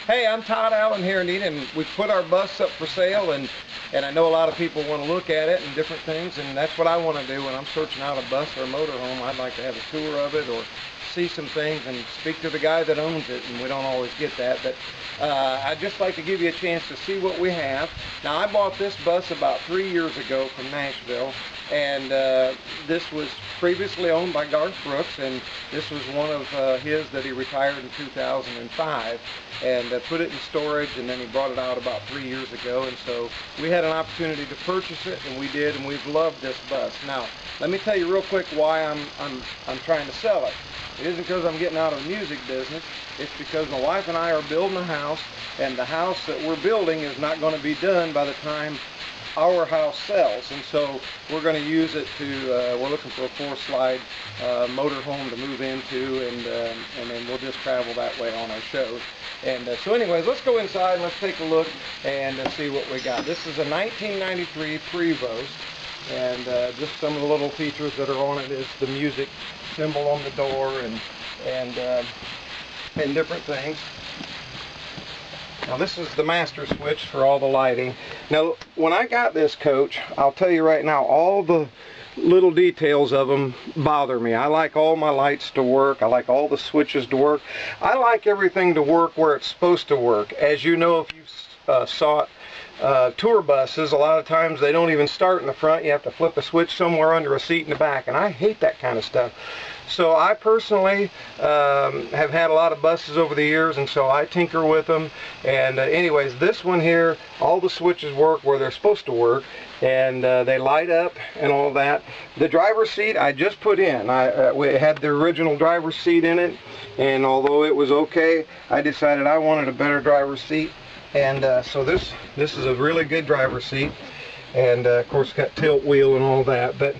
Hey, I'm Todd Allen here in Eden, and we put our bus up for sale, and I know a lot of people want to look at it and different things, and that's what I want to do when I'm searching out a bus or a motorhome. I'd like to have a tour of it or see some things and speak to the guy that owns it, and we don't always get that, but I'd just like to give you a chance to see what we have. Now, I bought this bus about 3 years ago from Nashville, and this was previously owned by Garth Brooks, and this was one of his that he retired in 2005, and put it in storage, and then he brought it out about 3 years ago, and so we had an opportunity to purchase it, and we did, and we've loved this bus. Now, let me tell you real quick why I'm trying to sell it. It isn't because I'm getting out of the music business. It's because my wife and I are building a house, and the house that we're building is not going to be done by the time our house sells, and so we're going to use it to, we're looking for a 4-slide motorhome to move into, and then we'll just travel that way on our shows. And so anyways, let's go inside and let's take a look and see what we got. This is a 1993 Prevost, and just some of the little features that are on it is the music symbol on the door and different things. Now, this is the master switch for all the lighting. Now, when I got this coach, I'll tell you right now, all the little details of them bother me. I like all my lights to work. I like all the switches to work. I like everything to work where it's supposed to work. As you know, if you've sought tour buses, a lot of times they don't even start in the front. You have to flip a switch somewhere under a seat in the back, and I hate that kind of stuff. So I personally have had a lot of buses over the years, and so I tinker with them. And anyways, this one here, all the switches work where they're supposed to work, and they light up and all that. The driver's seat I just put in. We had the original driver's seat in it, and although it was okay, I decided I wanted a better driver's seat. And so this is a really good driver's seat, and of course got tilt wheel and all that, but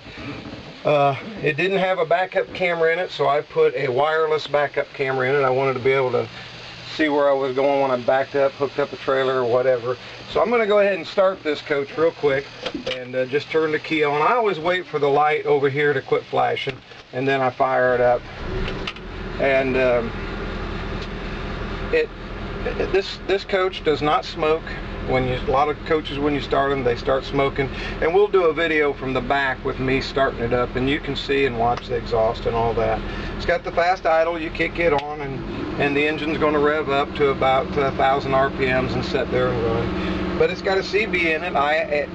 it didn't have a backup camera in it, so I put a wireless backup camera in it. I wanted to be able to see where I was going when I backed up, hooked up a trailer or whatever. So I'm going to go ahead and start this coach real quick and just turn the key on. I always wait for the light over here to quit flashing, and then I fire it up. And this coach does not smoke. A lot of coaches, when you start them, they start smoking, and we'll do a video from the back with me starting it up, and you can see and watch the exhaust and all that. It's got the fast idle. You kick it on, and the engine's going to rev up to about 1,000 RPMs and sit there and run. But it's got a CB in it.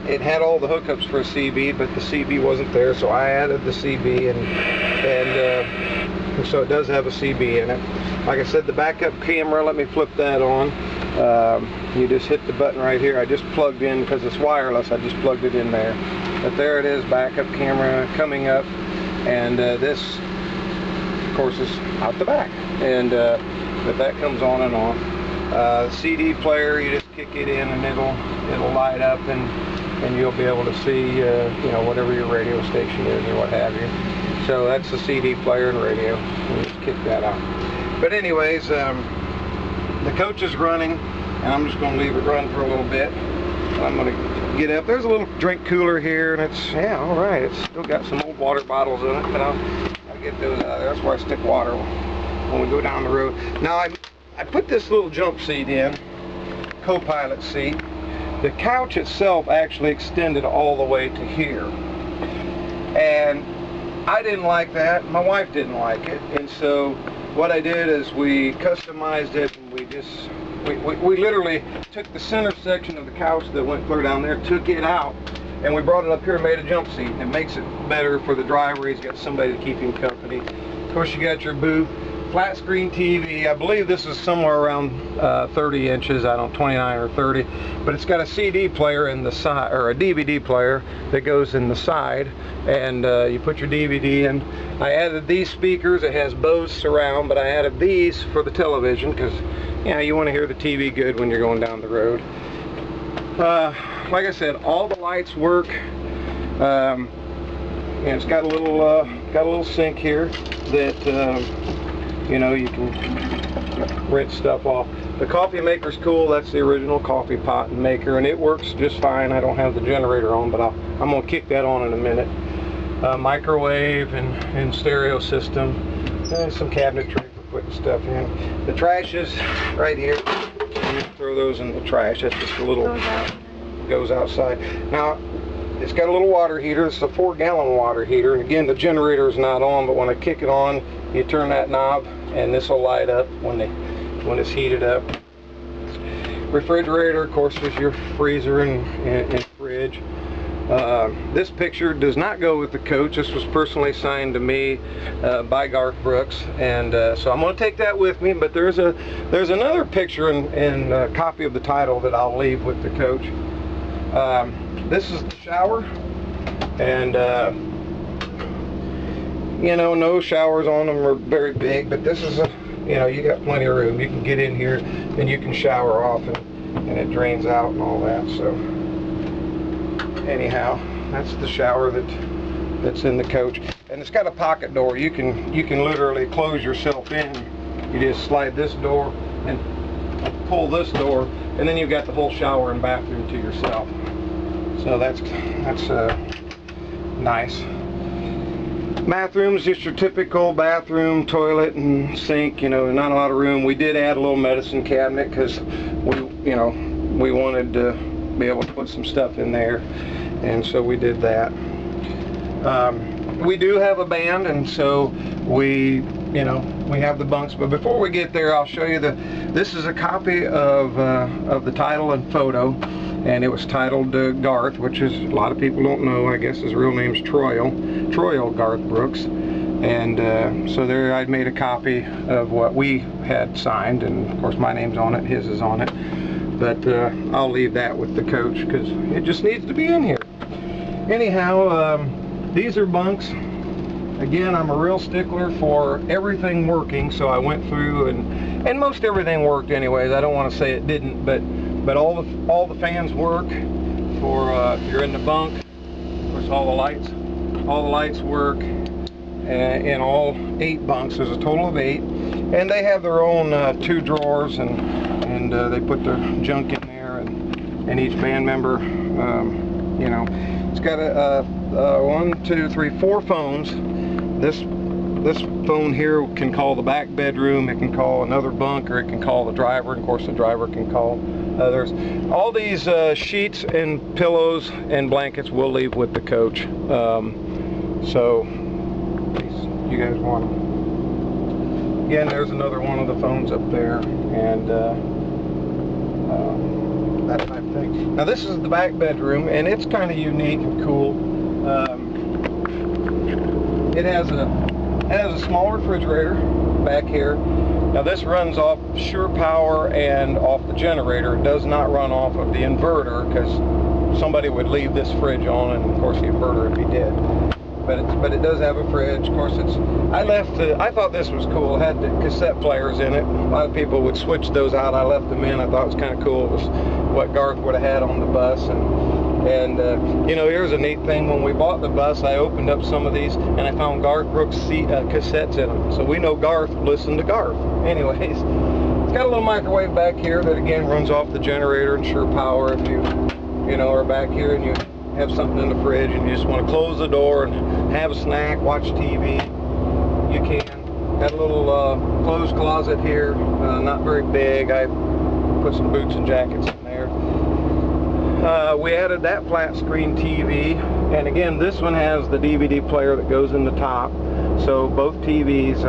It had all the hookups for a CB, but the CB wasn't there, so I added the CB, and so it does have a CB in it. Like I said, the backup camera, let me flip that on. You just hit the button right here. I just plugged in, because it's wireless, I just plugged it in there. But there it is, backup camera coming up, and this of course is out the back, and but that comes on and off. CD player, you just kick it in and it'll light up, and you'll be able to see you know, whatever your radio station is or what have you. So that's the CD player and radio. You just kick that out. But anyways, the coach is running, and I'm just going to leave it run for a little bit. I'm going to get up. There's a little drink cooler here, and it's, yeah, all right. It's still got some old water bottles in it, but I'll get those out of there. That's where I stick water when we go down the road. Now, I put this little jump seat in, co-pilot seat. The couch itself actually extended all the way to here, and I didn't like that. My wife didn't like it, and so what I did is we customized it, and we literally took the center section of the couch that went clear down there, took it out, and we brought it up here and made a jump seat. And it makes it better for the driver. He's got somebody to keep him company. Of course, you got your booth, flat screen TV. I believe this is somewhere around 30 inches. I don't know, 29 or 30. But it's got a CD player in the side, or a DVD player that goes in the side, and you put your DVD in. I added these speakers. It has Bose surround, but I added these for the television because, you know, you want to hear the TV good when you're going down the road. Like I said, all the lights work. And it's got a little sink here that you know, you can rinse stuff off. The coffee maker's cool. That's the original coffee pot and maker, and it works just fine. I don't have the generator on, but I'm going to kick that on in a minute. Microwave and stereo system, and some cabinetry for putting stuff in. The trash is right here. throw those in the trash. That's just a little, goes outside. Now, it's got a little water heater. It's a 4-gallon water heater. And again, the generator is not on, but when I kick it on, you turn that knob and this will light up when it's heated up. Refrigerator, of course, is your freezer and fridge. This picture does not go with the coach. This was personally signed to me by Garth Brooks, and so I'm going to take that with me. But there's another picture and a copy of the title that I'll leave with the coach. This is the shower, and you know, no showers on them are very big, but this is you got plenty of room. You can get in here and you can shower off, and it drains out and all that. So anyhow, that's the shower that's in the coach, and it's got a pocket door. You can literally close yourself in. You just slide this door and pull this door, and then you've got the whole shower and bathroom to yourself. So that's nice. Bathroom's just your typical bathroom, toilet, and sink. You know, not a lot of room. We did add a little medicine cabinet because we wanted to be able to put some stuff in there, and so we did that. We do have a band, and so we have the bunks. But before we get there, I'll show you this is a copy of the title and photo, and it was titled Garth, which is, a lot of people don't know, I guess his real name's Troyal Garth Brooks. And so there I'd made a copy of what we had signed, and of course my name's on it, his is on it. But I'll leave that with the coach because it just needs to be in here. Anyhow, these are bunks. Again, I'm a real stickler for everything working, so I went through and most everything worked anyways. I don't want to say it didn't, but all the fans work. For if you're in the bunk, of course all the lights work in all 8 bunks. There's a total of 8, and they have their own 2 drawers, and they put their junk in there, and each band member, it's got a 1, 2, 3, 4 phones. This phone here can call the back bedroom, it can call another bunk, or it can call the driver, and of course the driver can call others. All these sheets and pillows and blankets we'll leave with the coach. So in case you guys want them. Again, there's another one of the phones up there, and that type of thing. Now this is the back bedroom, and it's kind of unique and cool. It has a small refrigerator back here. Now this runs off shore power and off the generator. It does not run off of the inverter, because somebody would leave this fridge on, and of course the inverter would be dead. But it does have a fridge. Of course, I thought this was cool. It had the cassette players in it. A lot of people would switch those out. I left them in. I thought it was kind of cool. It was what Garth would have had on the bus. And here's a neat thing. When we bought the bus, I opened up some of these, and I found Garth Brooks cassettes in them. So we know Garth listened to Garth. Anyways, it's got a little microwave back here that again runs off the generator and shore power. If you are back here and you have something in the fridge and you just want to close the door and have a snack, watch TV, you can. Got a little clothes closet here, not very big. I put some boots and jackets in there. We added that flat screen TV, and again this one has the DVD player that goes in the top, so both TVs,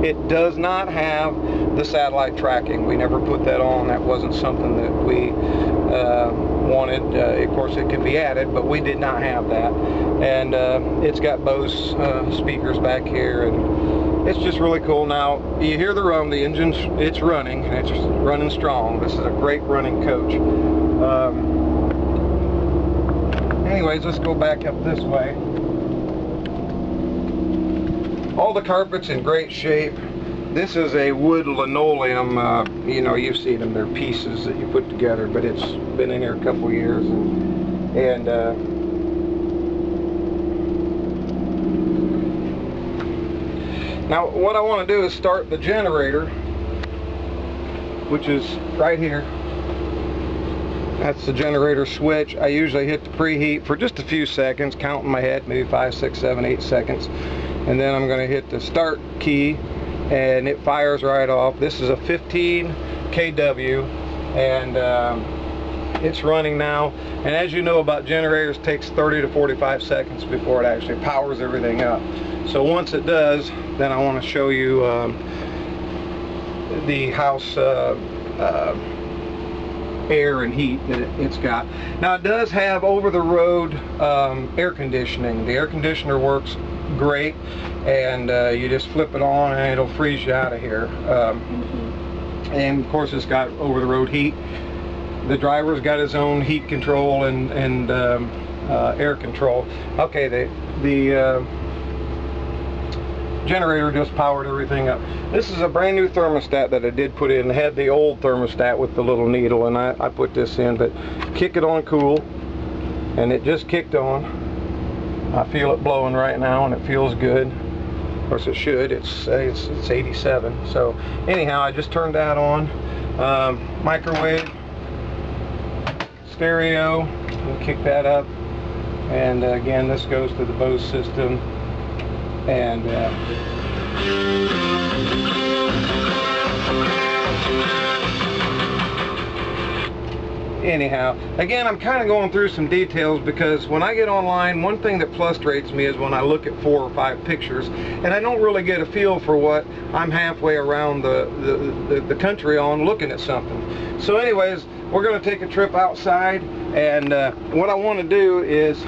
it does not have the satellite tracking. We never put that on. That wasn't something that we wanted. Of course it can be added, but we did not have that. And it's got Bose speakers back here, and it's just really cool. Now you hear the rum, the engine's it's running, and it's running strong. This is a great running coach. Anyways, let's go back up this way. All the carpet's in great shape. This is a wood linoleum. You've seen them. They're pieces that you put together, but it's been in here a couple years. And now what I want to do is start the generator, which is right here. That's the generator switch. I usually hit the preheat for just a few seconds, counting my head, maybe 5, 6, 7, 8 seconds. And then I'm going to hit the start key, and it fires right off. This is a 15 kW, and it's running now. And as you know about generators, it takes 30 to 45 seconds before it actually powers everything up. So once it does, then I want to show you the house air and heat that it's got. Now it does have over-the-road air conditioning. The air conditioner works great, and you just flip it on and it'll freeze you out of here. And of course it's got over-the-road heat. The driver's got his own heat control and air control. Okay, the generator just powered everything up. This is a brand new thermostat that I did put in. I had the old thermostat with the little needle, and I put this in, but kick it on cool, and it just kicked on. I feel it blowing right now, and it feels good. Of course it should. It's 87. So anyhow, I just turned that on. Microwave, stereo, we'll kick that up, and again, this goes to the Bose system. And anyhow, again, I'm kind of going through some details because when I get online, one thing that frustrates me is when I look at 4 or 5 pictures and I don't really get a feel for what I'm halfway around the country on looking at something. So anyways, we're going to take a trip outside, and what I want to do is,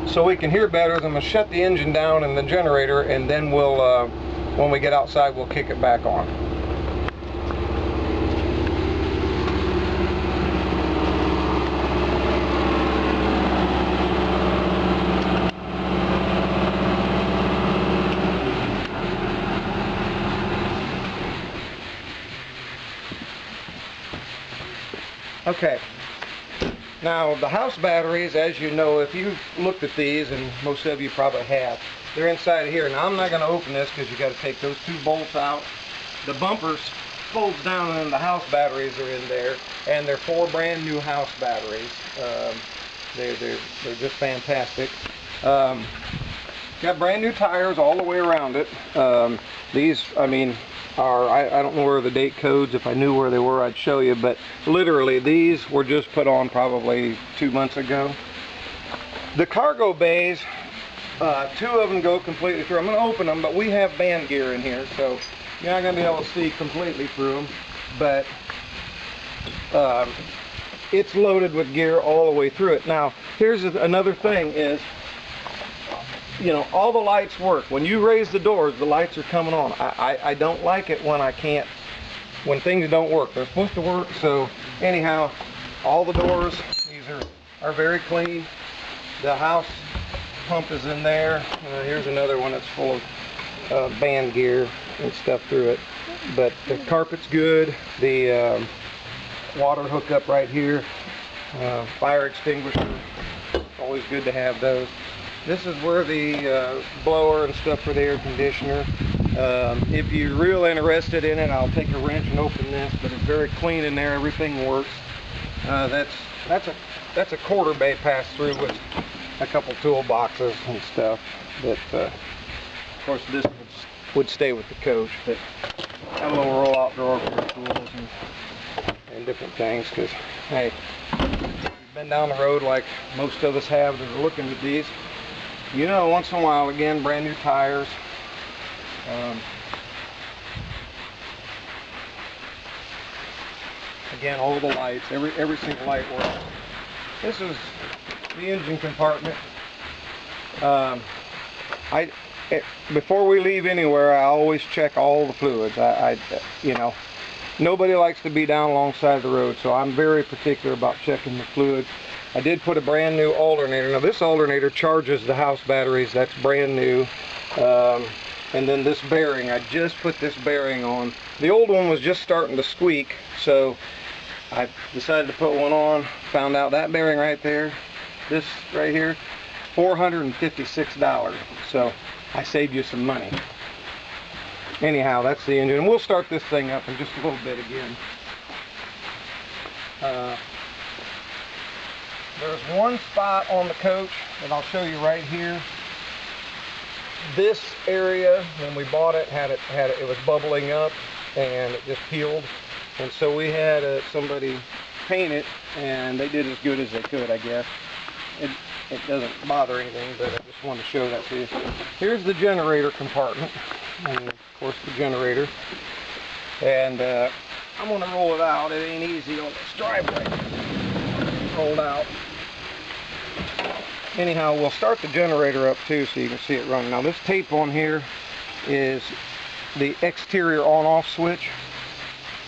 so we can hear better, then we'll shut the engine down and the generator, and then we'll, when we get outside, we'll kick it back on. Okay. Now, the house batteries, as you know, if you've looked at these, and most of you probably have, they're inside of here. Now, I'm not going to open this because you got to take those 2 bolts out. The bumpers folds down, and then the house batteries are in there, and they're 4 brand new house batteries. They're just fantastic. Got brand new tires all the way around it. These, I mean, I don't know where the date codes. If I knew where they were, I'd show you, but literally these were just put on probably 2 months ago. The cargo bays, 2 of them go completely through. I'm going to open them, but we have band gear in here, so you're not going to be able to see completely through them, but it's loaded with gear all the way through it. Now, here's another thing is, you know, all the lights work. When you raise the doors, the lights are coming on. I don't like it when when things don't work. They're supposed to work. So anyhow, all the doors, these are very clean. The house pump is in there. Here's another one that's full of band gear and stuff through it. But the carpet's good. The water hookup right here. Fire extinguisher. Always good to have those. This is where the blower and stuff for the air conditioner. If you're real interested in it, I'll take a wrench and open this, but it's very clean in there. Everything works. That's a quarter bay pass through with a couple toolboxes and stuff. But of course this would stay with the coach. But I have a little roll-out drawer for the tools and different things. Because hey, you've been down the road like most of us have that are looking at these. You know, once in a while, again, brand new tires. Again, all the lights, every single light works. This is the engine compartment. Before we leave anywhere, I always check all the fluids. You know, nobody likes to be down alongside the road, so I'm very particular about checking the fluids. I did put a brand new alternator. Now this alternator charges the house batteries. That's brand new. And then this bearing, I just put this bearing on. The old one was just starting to squeak, so I decided to put one on. Found out that bearing right there, this right here, $456. So I saved you some money. Anyhow, that's the engine. And we'll start this thing up in just a little bit again. There's one spot on the coach that I'll show you right here. This area, when we bought it, it was bubbling up and it just peeled. And so we had somebody paint it, and they did as good as they could, I guess. It doesn't bother anything, but I just wanted to show that to you. Here's the generator compartment, and of course the generator. And I'm going to roll it out. It ain't easy on this driveway. Rolled out. Anyhow, we'll start the generator up too so you can see it running. Now this tape on here is the exterior on-off switch.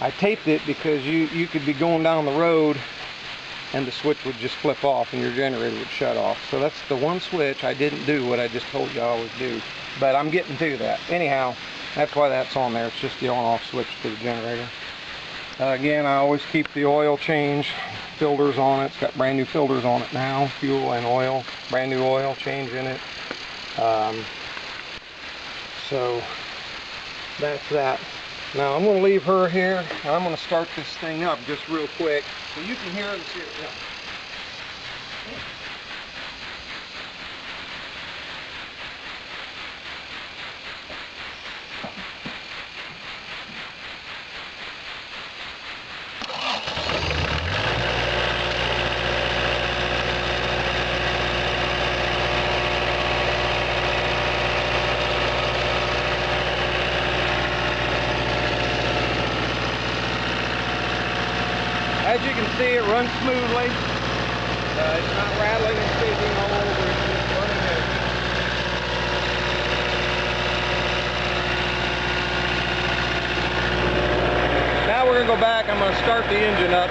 I taped it because you could be going down the road and the switch would just flip off and your generator would shut off. So that's the one switch I didn't do what I just told you I always do. But I'm getting to that. Anyhow, that's why that's on there. It's just the on-off switch to the generator. Again, I always keep the oil change filters on it. It's got brand new filters on it now, fuel and oil, brand new oil change in it. So that's that. Now I'm going to leave her here, and I'm going to start this thing up just real quick so you can hear and see it run. As you can see, it runs smoothly. It's not rattling and squeaking all over. It's just running good. Now we're going to go back. I'm going to start the engine up.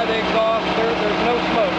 The exhaust, there's no smoke.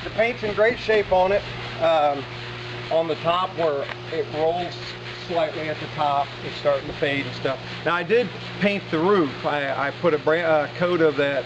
The paint's in great shape on it. On the top where it rolls slightly at the top, it's starting to fade and stuff. Now I did paint the roof. I put a coat of that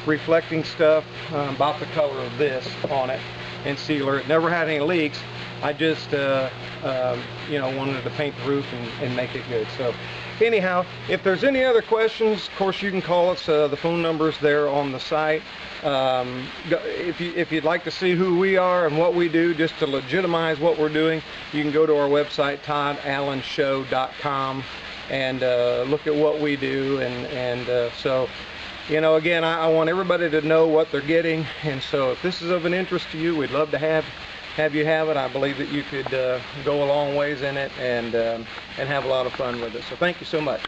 reflecting stuff, about the color of this on it, and sealer. It never had any leaks. I just you know, wanted to paint the roof and make it good. So anyhow, if there's any other questions, of course you can call us. The phone number's there on the site. If you'd like to see who we are and what we do, just to legitimize what we're doing, you can go to our website, ToddAllenShow.com, and look at what we do. So, you know, again, I want everybody to know what they're getting, and so if this is of an interest to you, we'd love to have you have it. I believe that you could go a long ways in it and have a lot of fun with it. So thank you so much.